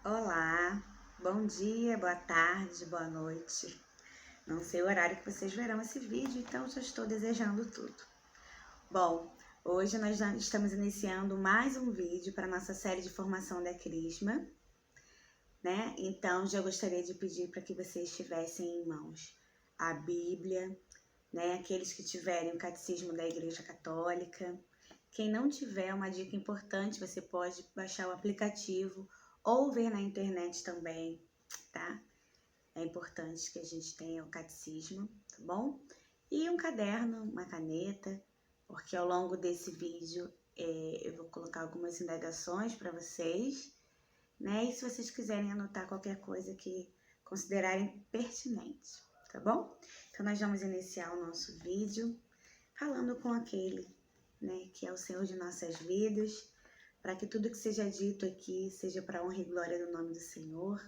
Olá, bom dia, boa tarde, boa noite. Não sei o horário que vocês verão esse vídeo, então já estou desejando tudo. Bom, hoje nós já estamos iniciando mais um vídeo para a nossa série de formação da Crisma, né? Então já gostaria de pedir para que vocês tivessem em mãos a Bíblia, né? Aqueles que tiverem o Catecismo da Igreja Católica. Quem não tiver, uma dica importante, você pode baixar o aplicativo ou ver na internet também, tá? É importante que a gente tenha o catecismo, tá bom? E um caderno, uma caneta, porque ao longo desse vídeo eu vou colocar algumas indagações para vocês, né? E se vocês quiserem anotar qualquer coisa que considerarem pertinente, tá bom? Então nós vamos iniciar o nosso vídeo falando com aquele, né, que é o Senhor de nossas vidas, para que tudo que seja dito aqui seja para a honra e glória do nome do Senhor,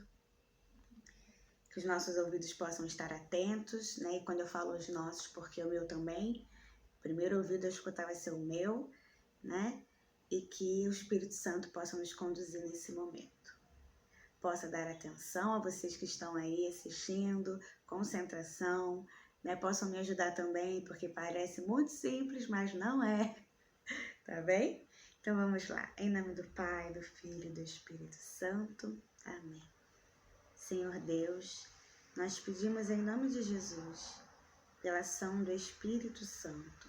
que os nossos ouvidos possam estar atentos, né? E quando eu falo os nossos, porque o meu também, o primeiro ouvido a escutar vai ser o meu, né? E que o Espírito Santo possa nos conduzir nesse momento. Possa dar atenção a vocês que estão aí assistindo, concentração, né? Possam me ajudar também, porque parece muito simples, mas não é, tá bem? Então vamos lá, em nome do Pai, do Filho e do Espírito Santo. Amém. Senhor Deus, nós pedimos em nome de Jesus, pela ação do Espírito Santo,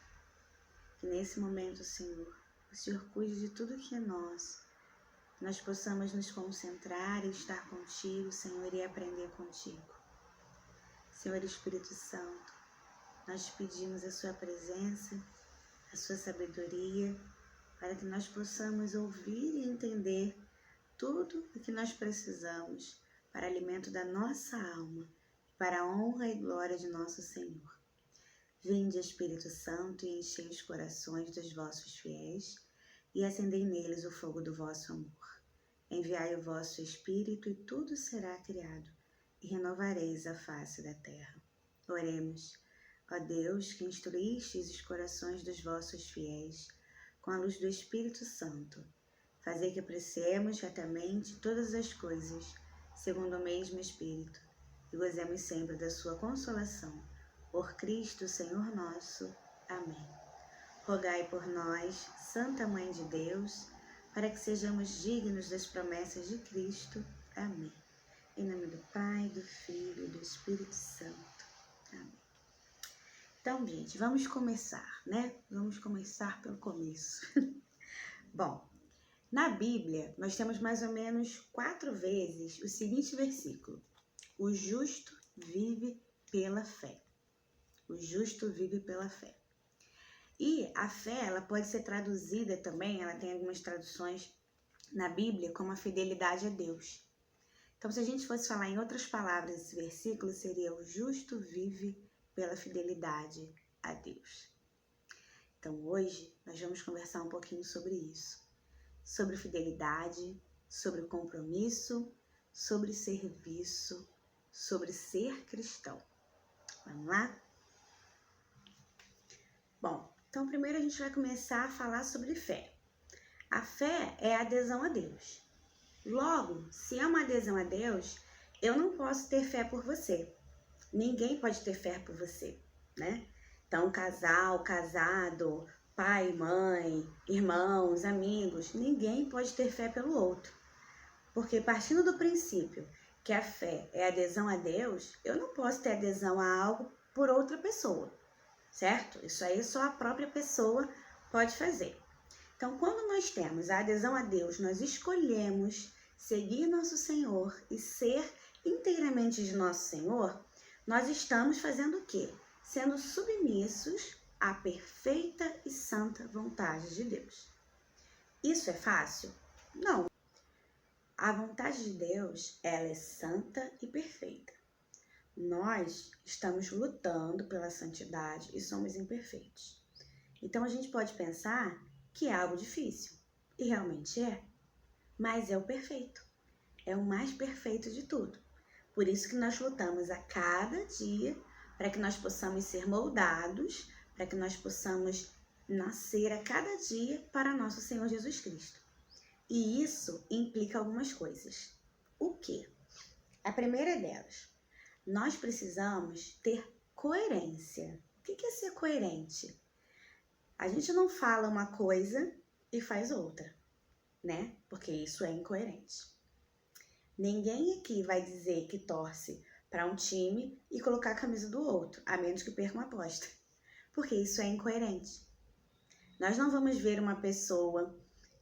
que nesse momento, Senhor, o Senhor cuide de tudo que é nosso, que nós possamos nos concentrar e estar contigo, Senhor, e aprender contigo. Senhor Espírito Santo, nós pedimos a sua presença, a sua sabedoria, para que nós possamos ouvir e entender tudo o que nós precisamos para alimento da nossa alma, para a honra e glória de nosso Senhor. Vinde, Espírito Santo, e enchei os corações dos vossos fiéis, e acendei neles o fogo do vosso amor. Enviai o vosso Espírito, e tudo será criado, e renovareis a face da terra. Oremos. Ó Deus, que instruístes os corações dos vossos fiéis, com a luz do Espírito Santo, fazei que apreciemos retamente todas as coisas, segundo o mesmo Espírito, e gozemos sempre da sua consolação. Por Cristo, Senhor nosso. Amém. Rogai por nós, Santa Mãe de Deus, para que sejamos dignos das promessas de Cristo. Amém. Em nome do Pai, do Filho e do Espírito Santo. Amém. Então, gente, vamos começar, né? Vamos começar pelo começo. Bom, na Bíblia, nós temos mais ou menos 4 vezes o seguinte versículo: o justo vive pela fé. O justo vive pela fé. E a fé, ela pode ser traduzida também, ela tem algumas traduções na Bíblia como a fidelidade a Deus. Então, se a gente fosse falar em outras palavras, esse versículo seria: o justo vive pela fidelidade a Deus. Então, hoje, nós vamos conversar um pouquinho sobre isso. Sobre fidelidade, sobre compromisso, sobre serviço, sobre ser cristão. Vamos lá? Bom, então primeiro a gente vai começar a falar sobre fé. A fé é a adesão a Deus. Logo, se é uma adesão a Deus, eu não posso ter fé por você. Ninguém pode ter fé por você, né? Então, casal, casado, pai, mãe, irmãos, amigos, ninguém pode ter fé pelo outro. Porque partindo do princípio que a fé é adesão a Deus, eu não posso ter adesão a algo por outra pessoa, certo? Isso aí só a própria pessoa pode fazer. Então, quando nós temos a adesão a Deus, nós escolhemos seguir nosso Senhor e ser inteiramente de nosso Senhor, nós estamos fazendo o quê? Sendo submissos à perfeita e santa vontade de Deus. Isso é fácil? Não. A vontade de Deus, ela é santa e perfeita. Nós estamos lutando pela santidade e somos imperfeitos. Então a gente pode pensar que é algo difícil, e realmente é, mas é o perfeito, é o mais perfeito de tudo. Por isso que nós lutamos a cada dia para que nós possamos ser moldados, para que nós possamos nascer a cada dia para nosso Senhor Jesus Cristo. E isso implica algumas coisas. o quê? A primeira delas, nós precisamos ter coerência. O que é ser coerente? A gente não fala uma coisa e faz outra, né? Porque isso é incoerente. Ninguém aqui vai dizer que torce para um time e colocar a camisa do outro, a menos que perca uma aposta, porque isso é incoerente. Nós não vamos ver uma pessoa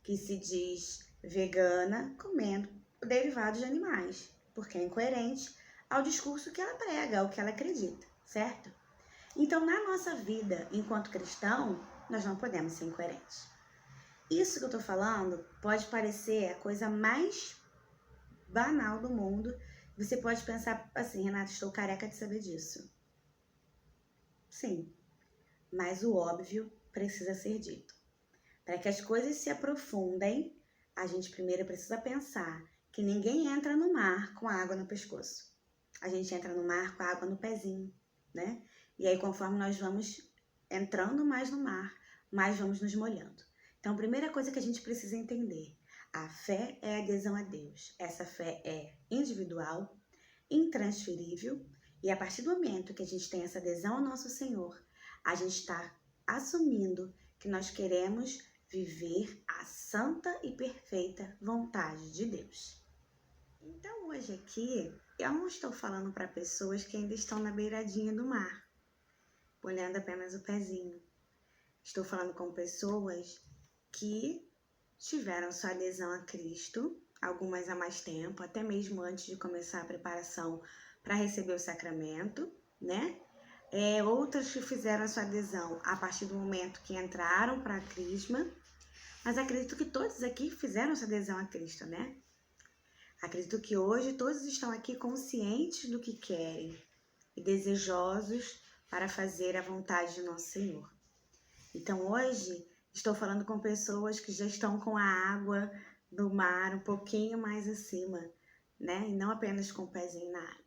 que se diz vegana comendo derivados de animais, porque é incoerente ao discurso que ela prega, ao que ela acredita, certo? Então, na nossa vida, enquanto cristão, nós não podemos ser incoerentes. Isso que eu tô falando pode parecer a coisa mais banal do mundo. Você pode pensar assim, Renata, estou careca de saber disso. Sim, mas o óbvio precisa ser dito. Para que as coisas se aprofundem, a gente primeiro precisa pensar que ninguém entra no mar com a água no pescoço. A gente entra no mar com a água no pezinho, né? E aí, conforme nós vamos entrando mais no mar, mais vamos nos molhando. Então, a primeira coisa que a gente precisa entender, a fé é a adesão a Deus. Essa fé é individual, intransferível, e a partir do momento que a gente tem essa adesão ao nosso Senhor, a gente está assumindo que nós queremos viver a santa e perfeita vontade de Deus. Então, hoje aqui, eu não estou falando para pessoas que ainda estão na beiradinha do mar, olhando apenas o pezinho. Estou falando com pessoas que tiveram sua adesão a Cristo, algumas há mais tempo, até mesmo antes de começar a preparação para receber o sacramento, né? Outras que fizeram a sua adesão a partir do momento que entraram para a Crisma, mas acredito que todos aqui fizeram sua adesão a Cristo, né? Acredito que hoje todos estão aqui conscientes do que querem e desejosos para fazer a vontade de nosso Senhor. Então hoje estou falando com pessoas que já estão com a água do mar um pouquinho mais acima, né? E não apenas com o pezinho na água.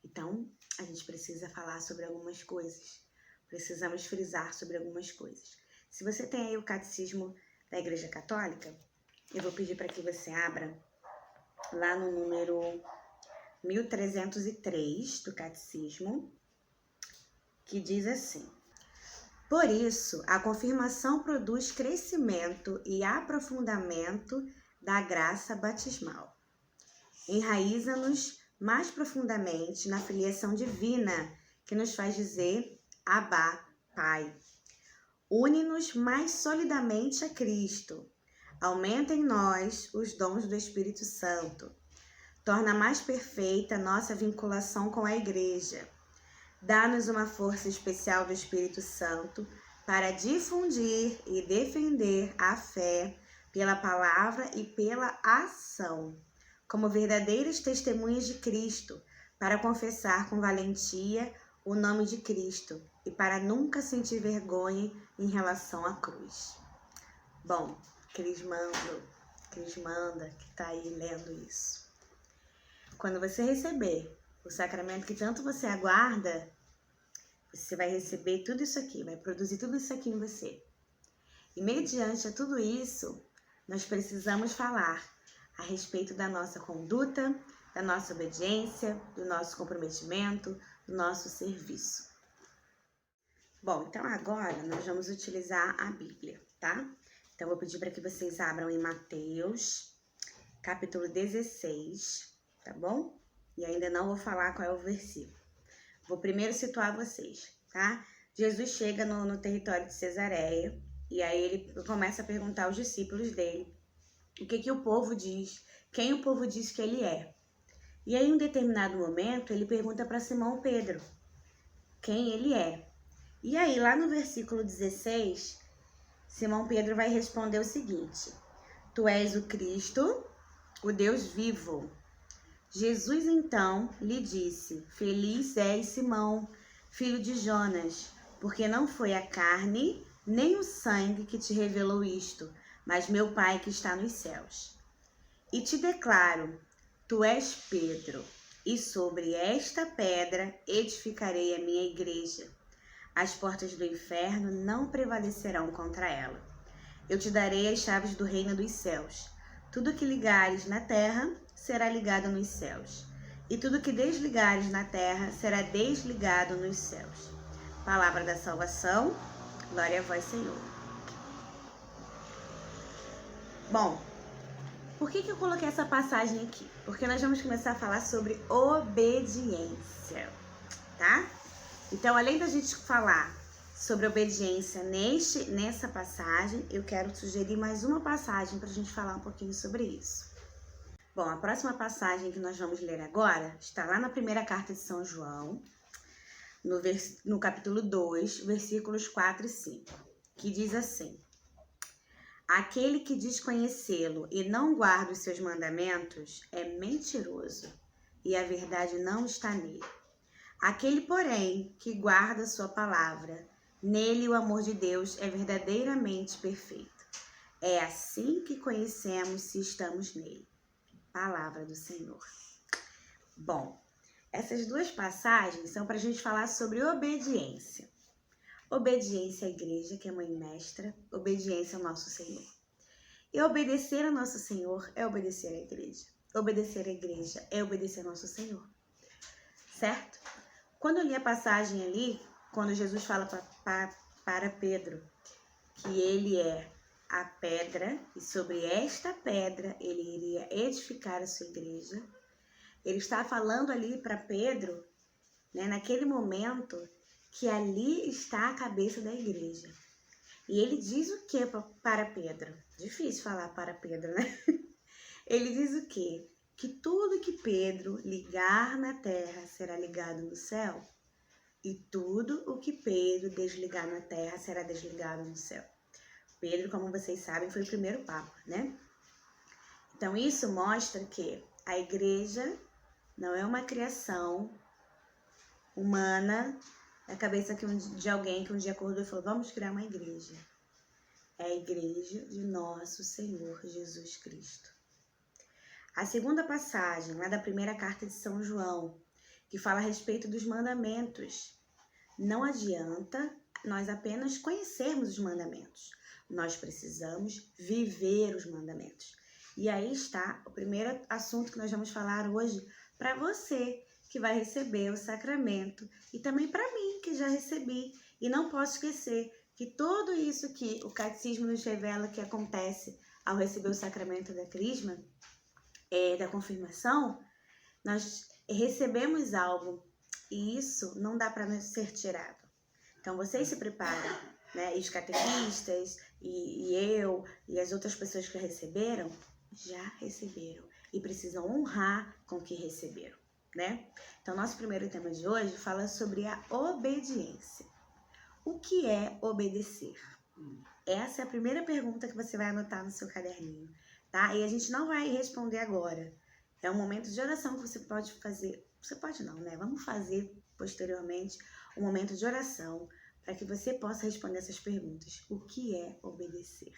Então, a gente precisa falar sobre algumas coisas. Precisamos frisar sobre algumas coisas. Se você tem aí o Catecismo da Igreja Católica, eu vou pedir para que você abra lá no número 1303 do Catecismo, que diz assim: por isso, a confirmação produz crescimento e aprofundamento da graça batismal. Enraiza-nos mais profundamente na filiação divina, que nos faz dizer Abá, Pai. Une-nos mais solidamente a Cristo. Aumenta em nós os dons do Espírito Santo. Torna mais perfeita nossa vinculação com a Igreja. Dá-nos uma força especial do Espírito Santo para difundir e defender a fé pela palavra e pela ação, como verdadeiras testemunhas de Cristo, para confessar com valentia o nome de Cristo e para nunca sentir vergonha em relação à cruz. Bom, Crismanda, que está aí lendo isso. Quando você receber o sacramento que tanto você aguarda, você vai receber tudo isso aqui, vai produzir tudo isso aqui em você. E mediante a tudo isso, nós precisamos falar a respeito da nossa conduta, da nossa obediência, do nosso comprometimento, do nosso serviço. Bom, então agora nós vamos utilizar a Bíblia, tá? Então eu vou pedir para que vocês abram em Mateus, capítulo 16, tá bom? E ainda não vou falar qual é o versículo. Vou primeiro situar vocês, tá? Jesus chega no território de Cesareia e aí ele começa a perguntar aos discípulos dele o que o povo diz, quem o povo diz que ele é. E aí, em um determinado momento, ele pergunta para Simão Pedro quem ele é. E aí, lá no versículo 16, Simão Pedro vai responder o seguinte: tu és o Cristo, o Deus vivo. Jesus, então, lhe disse: feliz és, Simão, filho de Jonas, porque não foi a carne nem o sangue que te revelou isto, mas meu Pai que está nos céus. E te declaro, tu és Pedro, e sobre esta pedra edificarei a minha igreja. As portas do inferno não prevalecerão contra ela. Eu te darei as chaves do reino dos céus. Tudo que ligares na terra será ligado nos céus, e tudo que desligares na terra será desligado nos céus. Palavra da salvação, glória a vós, Senhor. Bom, por que eu coloquei essa passagem aqui? Porque nós vamos começar a falar sobre obediência, tá? Então, além da gente falar sobre obediência nessa passagem, eu quero sugerir mais uma passagem para a gente falar um pouquinho sobre isso. Bom, a próxima passagem que nós vamos ler agora está lá na primeira carta de São João, no capítulo 2, versículos 4 e 5, que diz assim: aquele que diz conhecê-lo e não guarda os seus mandamentos é mentiroso, e a verdade não está nele. Aquele, porém, que guarda sua palavra, nele o amor de Deus é verdadeiramente perfeito. É assim que conhecemos se estamos nele. Palavra do Senhor. Bom, essas duas passagens são para a gente falar sobre obediência. Obediência à igreja, que é mãe mestra, obediência ao nosso Senhor. E obedecer ao nosso Senhor é obedecer à igreja. Obedecer à igreja é obedecer ao nosso Senhor. Certo? Quando eu li a passagem ali, quando Jesus fala para Pedro que ele é a pedra e sobre esta pedra ele iria edificar a sua igreja, ele está falando ali para Pedro, né, naquele momento, que ali está a cabeça da igreja. E ele diz o que para Pedro? Difícil falar para Pedro, né? Ele diz o quê? Que tudo que Pedro ligar na terra será ligado no céu, e tudo o que Pedro desligar na terra será desligado no céu. Pedro, como vocês sabem, foi o primeiro papa, né? Então isso mostra que a igreja não é uma criação humana, a cabeça de alguém que um dia acordou e falou: vamos criar uma igreja. É a igreja de nosso Senhor Jesus Cristo. A segunda passagem, lá da primeira carta de São João, que fala a respeito dos mandamentos. Não adianta nós apenas conhecermos os mandamentos. Nós precisamos viver os mandamentos. E aí está o primeiro assunto que nós vamos falar hoje para você que vai receber o sacramento e também para mim que já recebi. E não posso esquecer que tudo isso que o catecismo nos revela que acontece ao receber o sacramento da crisma, da confirmação, nós recebemos algo e isso não dá para ser tirado. Então vocês se preparam, né? E os catequistas e eu e as outras pessoas que receberam, já receberam e precisam honrar com o que receberam, né? Então nosso primeiro tema de hoje fala sobre a obediência. O que é obedecer? Essa é a primeira pergunta que você vai anotar no seu caderninho, tá? E a gente não vai responder agora. É um momento de oração que você pode fazer. Você pode não, né? Vamos fazer posteriormente um momento de oração para que você possa responder essas perguntas. O que é obedecer?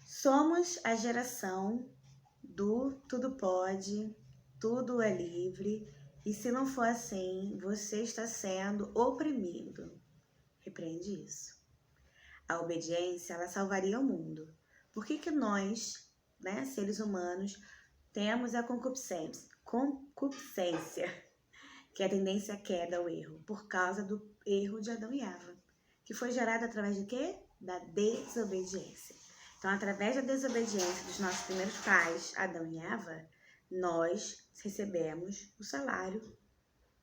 Somos a geração do tudo pode, tudo é livre, e se não for assim, você está sendo oprimido. Repreende isso. A obediência, ela salvaria o mundo. Por que nós, né, seres humanos, temos a concupiscência, que é a tendência à queda, ao erro, por causa do erro de Adão e Eva, que foi gerado através de quê? Da desobediência. Então, através da desobediência dos nossos primeiros pais, Adão e Eva, nós recebemos o salário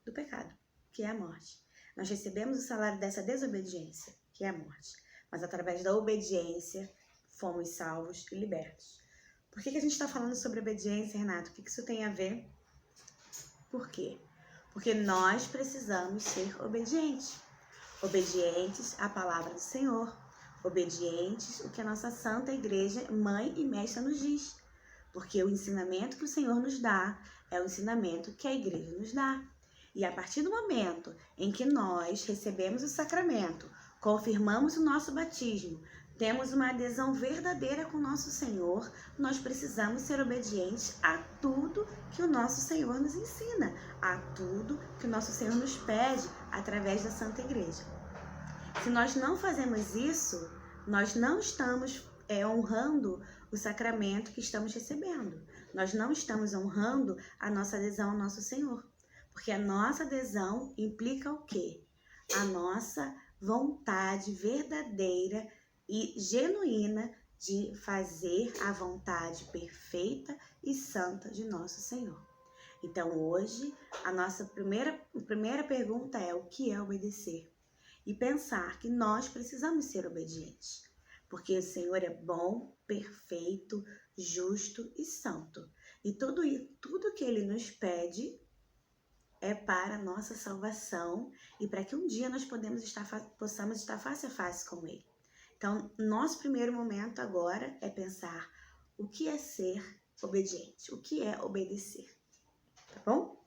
do pecado, que é a morte. Nós recebemos o salário dessa desobediência, que é a morte. Mas através da obediência, fomos salvos e libertos. Por que a gente está falando sobre obediência, Renato? O que isso tem a ver? Por quê? Porque nós precisamos ser obedientes. Obedientes à palavra do Senhor. Obedientes o que a nossa Santa Igreja, mãe e mestra, nos diz. Porque o ensinamento que o Senhor nos dá é o ensinamento que a Igreja nos dá. E a partir do momento em que nós recebemos o sacramento, confirmamos o nosso batismo, temos uma adesão verdadeira com o nosso Senhor, nós precisamos ser obedientes a tudo que o nosso Senhor nos ensina, a tudo que o nosso Senhor nos pede através da Santa Igreja. Se nós não fazemos isso, nós não estamos honrando o sacramento que estamos recebendo. Nós não estamos honrando a nossa adesão ao nosso Senhor. Porque a nossa adesão implica o quê? A nossa vontade verdadeira e genuína de fazer a vontade perfeita e santa de nosso Senhor. Então, hoje, a nossa primeira pergunta é: o que é obedecer? E pensar que nós precisamos ser obedientes, porque o Senhor é bom, perfeito, justo e santo. E tudo que Ele nos pede é para a nossa salvação e para que um dia nós possamos estar face a face com Ele. Então, nosso primeiro momento agora é pensar o que é ser obediente, o que é obedecer, tá bom?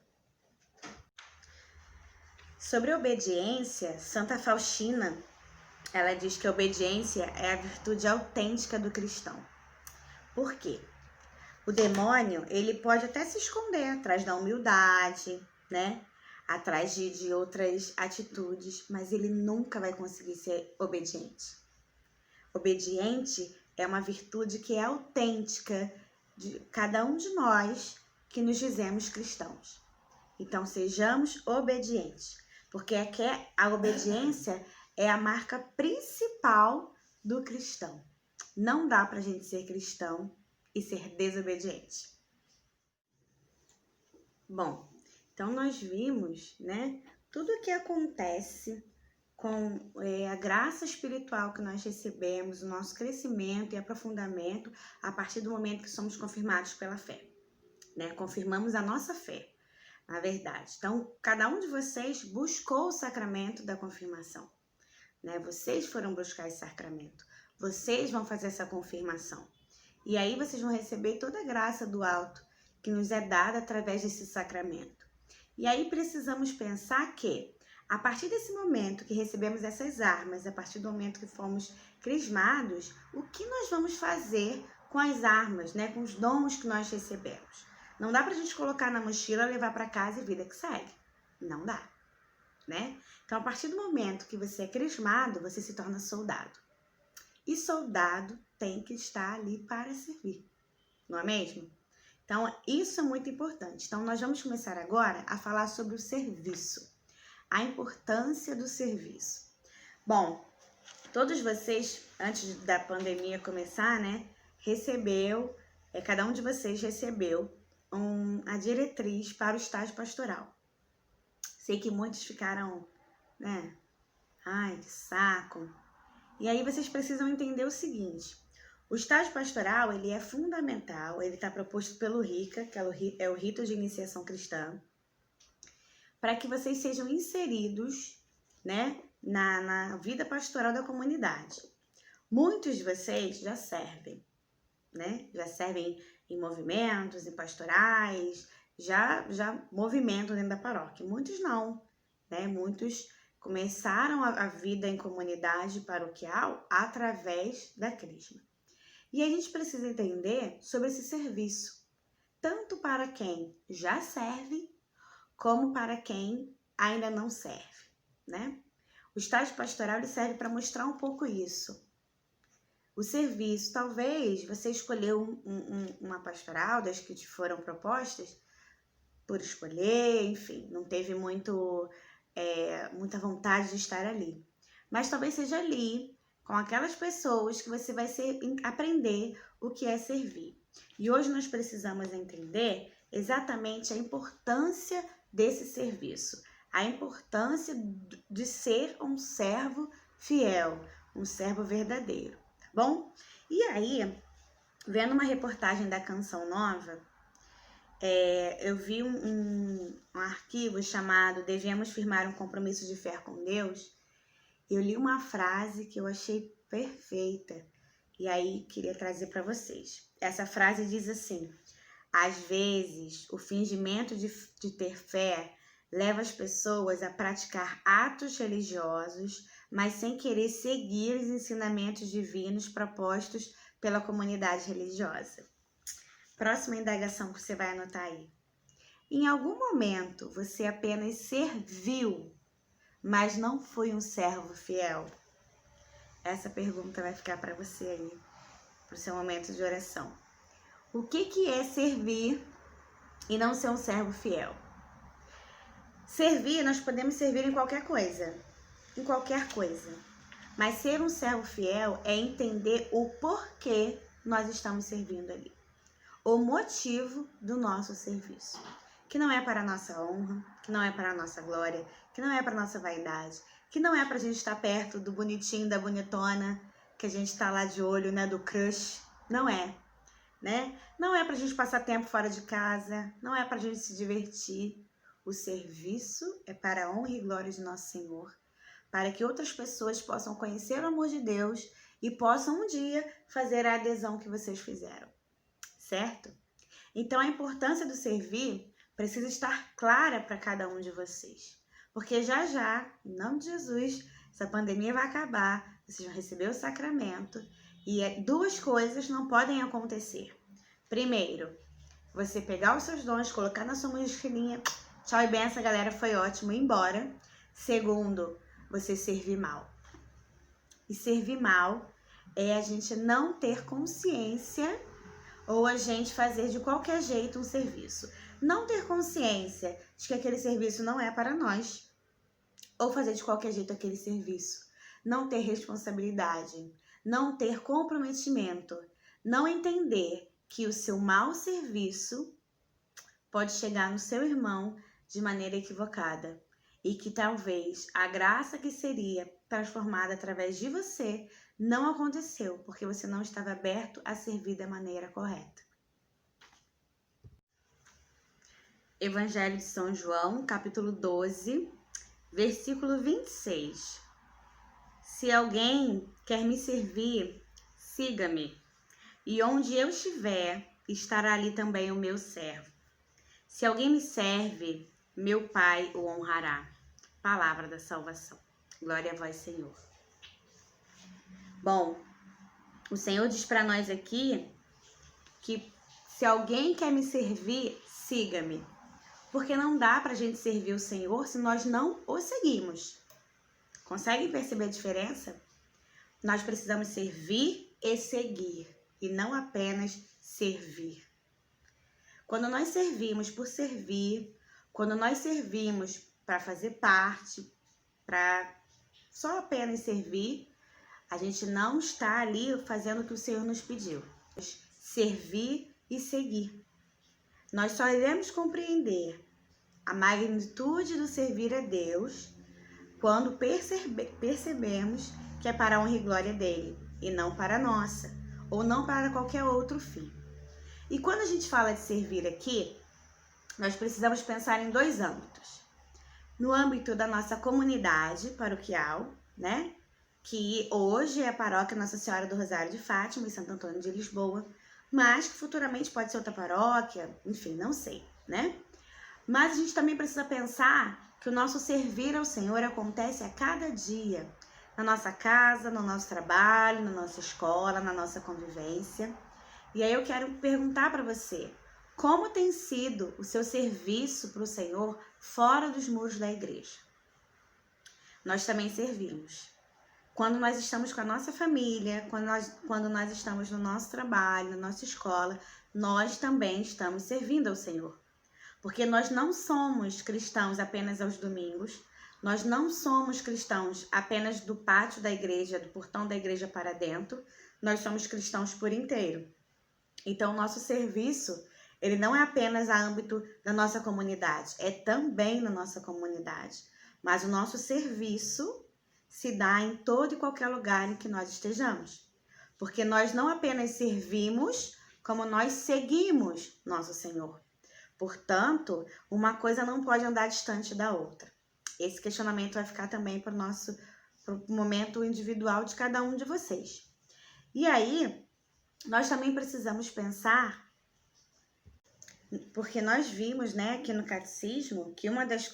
Sobre a obediência, Santa Faustina, ela diz que a obediência é a virtude autêntica do cristão. Por quê? O demônio, ele pode até se esconder atrás da humildade, né? Atrás de outras atitudes, mas ele nunca vai conseguir ser obediente. Obediente é uma virtude que é autêntica de cada um de nós que nos dizemos cristãos. Então, sejamos obedientes, porque a obediência é a marca principal do cristão. Não dá pra gente ser cristão e ser desobediente. Bom, então nós vimos, né, tudo o que acontece com a graça espiritual que nós recebemos, o nosso crescimento e aprofundamento a partir do momento que somos confirmados pela fé, né? Confirmamos a nossa fé, na verdade. Então, cada um de vocês buscou o sacramento da confirmação, né? Vocês foram buscar esse sacramento, vocês vão fazer essa confirmação. E aí vocês vão receber toda a graça do alto que nos é dada através desse sacramento. E aí precisamos pensar que, a partir desse momento que recebemos essas armas, a partir do momento que fomos crismados, o que nós vamos fazer com as armas, né? Com os dons que nós recebemos? Não dá pra gente colocar na mochila, levar para casa e vida que segue. Não dá, né? Então, a partir do momento que você é crismado, você se torna soldado. E soldado tem que estar ali para servir, não é mesmo? Então, isso é muito importante. Então, nós vamos começar agora a falar sobre o serviço. A importância do serviço. Bom, todos vocês, antes da pandemia começar, né, cada um de vocês recebeu a diretriz para o estágio pastoral. Sei que muitos ficaram, né, ai, que saco. E aí vocês precisam entender o seguinte: o estágio pastoral, ele é fundamental, ele está proposto pelo RICA, que é o Rito de Iniciação Cristã, para que vocês sejam inseridos, né, na vida pastoral da comunidade. Muitos de vocês já servem, né? Já servem em movimentos, em pastorais, já movimentam dentro da paróquia. Muitos não, né? Muitos começaram a vida em comunidade paroquial através da crisma. E a gente precisa entender sobre esse serviço, tanto para quem já serve, como para quem ainda não serve, né? O estágio pastoral ele serve para mostrar um pouco isso. O serviço, talvez você escolheu uma pastoral das que te foram propostas por escolher, enfim, não teve muita vontade de estar ali. Mas talvez seja ali, com aquelas pessoas que você vai aprender o que é servir. E hoje nós precisamos entender exatamente a importância desse serviço, a importância de ser um servo fiel, um servo verdadeiro, tá bom? E aí, vendo uma reportagem da Canção Nova, eu vi um arquivo chamado Devemos Firmar um Compromisso de Fé com Deus, e eu li uma frase que eu achei perfeita, e aí queria trazer para vocês. Essa frase diz assim: às vezes, o fingimento de ter fé leva as pessoas a praticar atos religiosos, mas sem querer seguir os ensinamentos divinos propostos pela comunidade religiosa. Próxima indagação que você vai anotar aí. Em algum momento, você apenas serviu, mas não foi um servo fiel? Essa pergunta vai ficar para você aí. para o seu momento de oração. O que é servir e não ser um servo fiel? Servir, nós podemos servir em qualquer coisa. Mas ser um servo fiel é entender o porquê nós estamos servindo ali. O motivo do nosso serviço. Que não é para a nossa honra, que não é para a nossa glória, que não é para a nossa vaidade, que não é para a gente estar perto do bonitinho, da bonitona, que a gente está lá de olho, né, do crush. Não é, né? Não é para a gente passar tempo fora de casa, não é para a gente se divertir. O serviço é para a honra e glória de nosso Senhor, para que outras pessoas possam conhecer o amor de Deus e possam um dia fazer a adesão que vocês fizeram, certo? Então a importância do servir precisa estar clara para cada um de vocês, porque já, em nome de Jesus, essa pandemia vai acabar, vocês vão receber o sacramento e duas coisas não podem acontecer. Primeiro, você pegar os seus dons, colocar na sua mochilinha, tchau e benção, galera, foi ótimo, ir embora. Segundo, você servir mal. E servir mal é a gente não ter consciência ou a gente fazer de qualquer jeito um serviço. Não ter consciência de que aquele serviço não é para nós ou fazer de qualquer jeito aquele serviço. Não ter responsabilidade, não ter comprometimento, não entender que o seu mau serviço pode chegar no seu irmão de maneira equivocada e que talvez a graça que seria transformada através de você não aconteceu porque você não estava aberto a servir da maneira correta. Evangelho de São João, capítulo 12, versículo 26. Se alguém quer me servir, siga-me, e onde eu estiver, estará ali também o meu servo. Se alguém me serve, meu Pai o honrará. Palavra da salvação. Glória a vós, Senhor. Bom, o Senhor diz para nós aqui que se alguém quer me servir, siga-me. Porque não dá para a gente servir o Senhor se nós não o seguimos. Conseguem perceber a diferença? Nós precisamos servir e seguir, e não apenas servir. Quando nós servimos por servir, quando nós servimos para fazer parte, para só apenas servir, a gente não está ali fazendo o que o Senhor nos pediu. Servir e seguir. Nós só iremos compreender a magnitude do servir a Deus quando percebemos que é para a honra e glória dele e não para a nossa, ou não para qualquer outro fim. E quando a gente fala de servir aqui, nós precisamos pensar em dois âmbitos. No âmbito da nossa comunidade paroquial, né? Que hoje é a paróquia Nossa Senhora do Rosário de Fátima, em Santo Antônio de Lisboa, mas que futuramente pode ser outra paróquia, enfim, não sei, né? Mas a gente também precisa pensar que o nosso servir ao Senhor acontece a cada dia, na nossa casa, no nosso trabalho, na nossa escola, na nossa convivência. E aí eu quero perguntar para você, como tem sido o seu serviço para o Senhor fora dos muros da igreja? Nós também servimos. Quando nós estamos com a nossa família, quando nós estamos no nosso trabalho, na nossa escola, nós também estamos servindo ao Senhor. Porque nós não somos cristãos apenas aos domingos, nós não somos cristãos apenas do pátio da igreja, do portão da igreja para dentro, nós somos cristãos por inteiro. Então, o nosso serviço, ele não é apenas a âmbito da nossa comunidade, é também na nossa comunidade. Mas o nosso serviço se dá em todo e qualquer lugar em que nós estejamos. Porque nós não apenas servimos, como nós seguimos nosso Senhor. Portanto, uma coisa não pode andar distante da outra. Esse questionamento vai ficar também para o momento individual de cada um de vocês. E aí, nós também precisamos pensar, porque nós vimos, né, aqui no catecismo, que uma das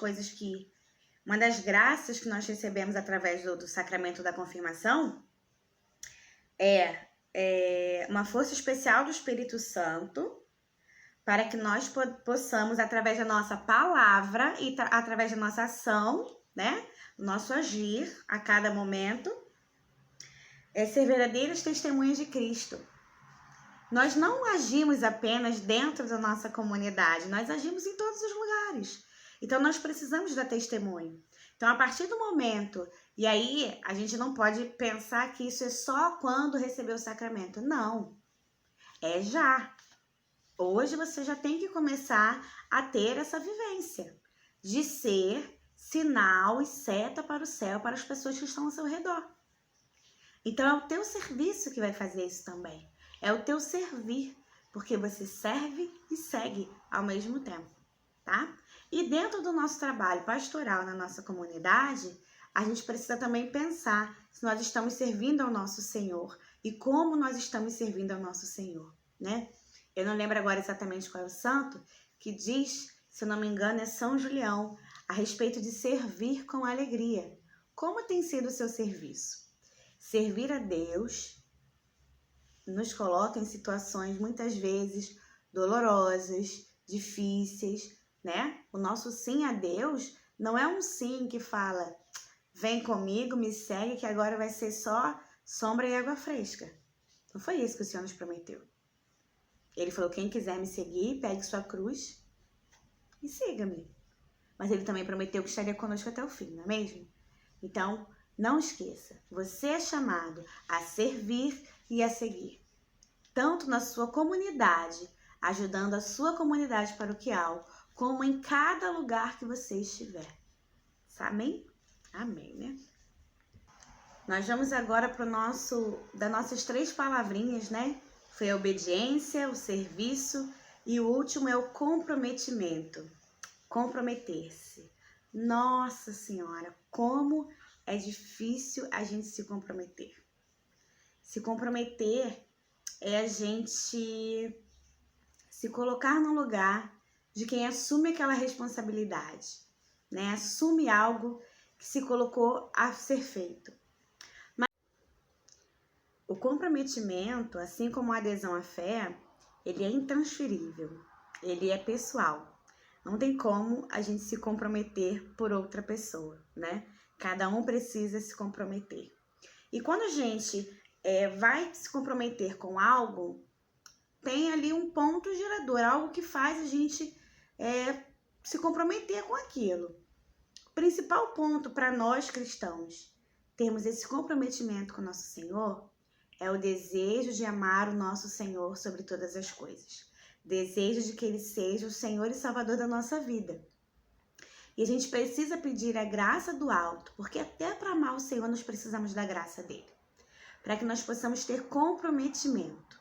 graças que nós recebemos através do sacramento da confirmação é uma força especial do Espírito Santo para que nós possamos, através da nossa palavra e através da nossa ação, né, nosso agir a cada momento, ser verdadeiras testemunhas de Cristo. Nós não agimos apenas dentro da nossa comunidade, nós agimos em todos os lugares. Então, nós precisamos dar testemunho. Então, a partir do momento, e aí a gente não pode pensar que isso é só quando recebeu o sacramento. Não, é já. Hoje você já tem que começar a ter essa vivência de ser sinal e seta para o céu, para as pessoas que estão ao seu redor. Então, é o teu serviço que vai fazer isso também. É o teu servir, porque você serve e segue ao mesmo tempo, tá? E dentro do nosso trabalho pastoral na nossa comunidade, a gente precisa também pensar se nós estamos servindo ao nosso Senhor e como nós estamos servindo ao nosso Senhor, né? Eu não lembro agora exatamente qual é o santo que diz, se eu não me engano, é São Julião, a respeito de servir com alegria. Como tem sido o seu serviço? Servir a Deus nos coloca em situações muitas vezes dolorosas, difíceis, né? O nosso sim a Deus não é um sim que fala, vem comigo, me segue, que agora vai ser só sombra e água fresca. Não foi isso que o Senhor nos prometeu. Ele falou, quem quiser me seguir, pegue sua cruz e siga-me. Mas ele também prometeu que estaria conosco até o fim, não é mesmo? Então, não esqueça, você é chamado a servir e a seguir. Tanto na sua comunidade, ajudando a sua comunidade paroquial, como em cada lugar que você estiver. Amém? Amém, né? Nós vamos agora para das nossas 3 palavrinhas, né? Foi a obediência, o serviço e o último é o comprometimento. Comprometer-se. Nossa Senhora, como é difícil a gente se comprometer. Se comprometer é a gente se colocar no lugar de quem assume aquela responsabilidade, né? Assume algo que se colocou a ser feito. Mas o comprometimento, assim como a adesão à fé, ele é intransferível, ele é pessoal. Não tem como a gente se comprometer por outra pessoa, né? Cada um precisa se comprometer. E quando a gente vai se comprometer com algo, tem ali um ponto gerador, algo que faz a gente se comprometer com aquilo. O principal ponto para nós cristãos termos esse comprometimento com o nosso Senhor é o desejo de amar o nosso Senhor sobre todas as coisas. Desejo de que Ele seja o Senhor e Salvador da nossa vida. E a gente precisa pedir a graça do alto, porque até para amar o Senhor nós precisamos da graça dele. Para que nós possamos ter comprometimento.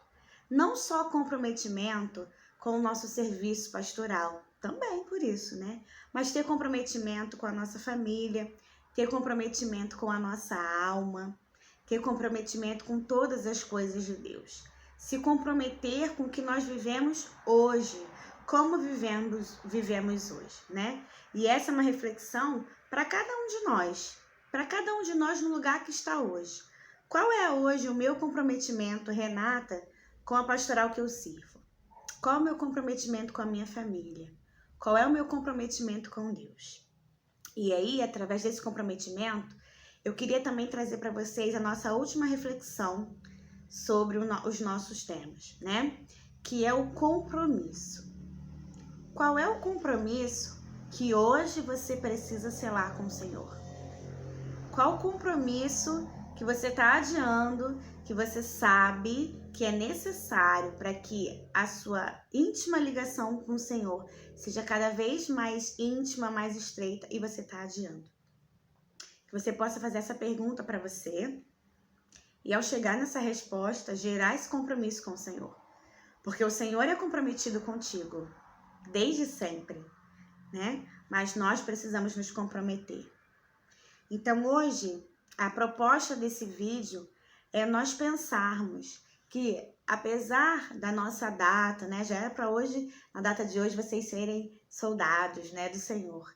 Não só comprometimento com o nosso serviço pastoral, também por isso, né? Mas ter comprometimento com a nossa família, ter comprometimento com a nossa alma, ter comprometimento com todas as coisas de Deus. Se comprometer com o que nós vivemos hoje, como vivemos hoje, né? E essa é uma reflexão para cada um de nós no lugar que está hoje. Qual é hoje o meu comprometimento, Renata, com a pastoral que eu sirvo? Qual é o meu comprometimento com a minha família? Qual é o meu comprometimento com Deus? E aí, através desse comprometimento, eu queria também trazer para vocês a nossa última reflexão sobre os nossos temas, né? Que é o compromisso. Qual é o compromisso que hoje você precisa selar com o Senhor? Qual o compromisso que você está adiando, que você sabe que é necessário para que a sua íntima ligação com o Senhor seja cada vez mais íntima, mais estreita, e você está adiando? Que você possa fazer essa pergunta para você e, ao chegar nessa resposta, gerar esse compromisso com o Senhor. Porque o Senhor é comprometido contigo desde sempre, né? Mas nós precisamos nos comprometer. Então, hoje, a proposta desse vídeo é nós pensarmos que, apesar da nossa data, né? Já era para hoje, na data de hoje, vocês serem soldados, né, do Senhor.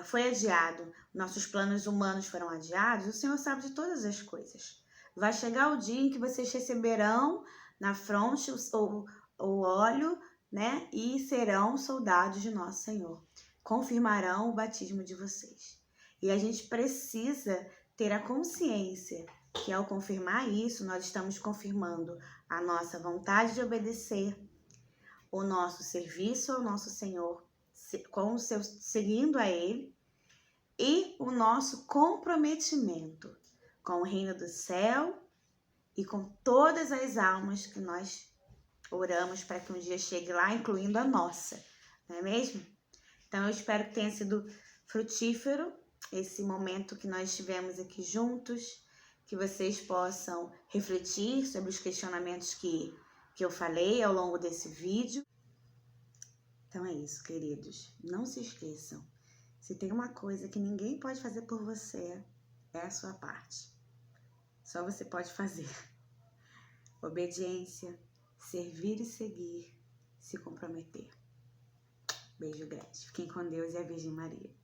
Foi adiado, nossos planos humanos foram adiados, o Senhor sabe de todas as coisas. Vai chegar o dia em que vocês receberão na fronte o óleo, né? E serão soldados de nosso Senhor. Confirmarão o batismo de vocês. E a gente precisa ter a consciência que, ao confirmar isso, nós estamos confirmando a nossa vontade de obedecer, o nosso serviço ao nosso Senhor, seguindo a Ele, e o nosso comprometimento com o reino do céu e com todas as almas que nós oramos para que um dia chegue lá, incluindo a nossa, não é mesmo? Então eu espero que tenha sido frutífero esse momento que nós tivemos aqui juntos, que vocês possam refletir sobre os questionamentos que eu falei ao longo desse vídeo. Então é isso, queridos. Não se esqueçam, se tem uma coisa que ninguém pode fazer por você, é a sua parte. Só você pode fazer. Obediência, servir e seguir, se comprometer. Beijo grande. Fiquem com Deus e a Virgem Maria.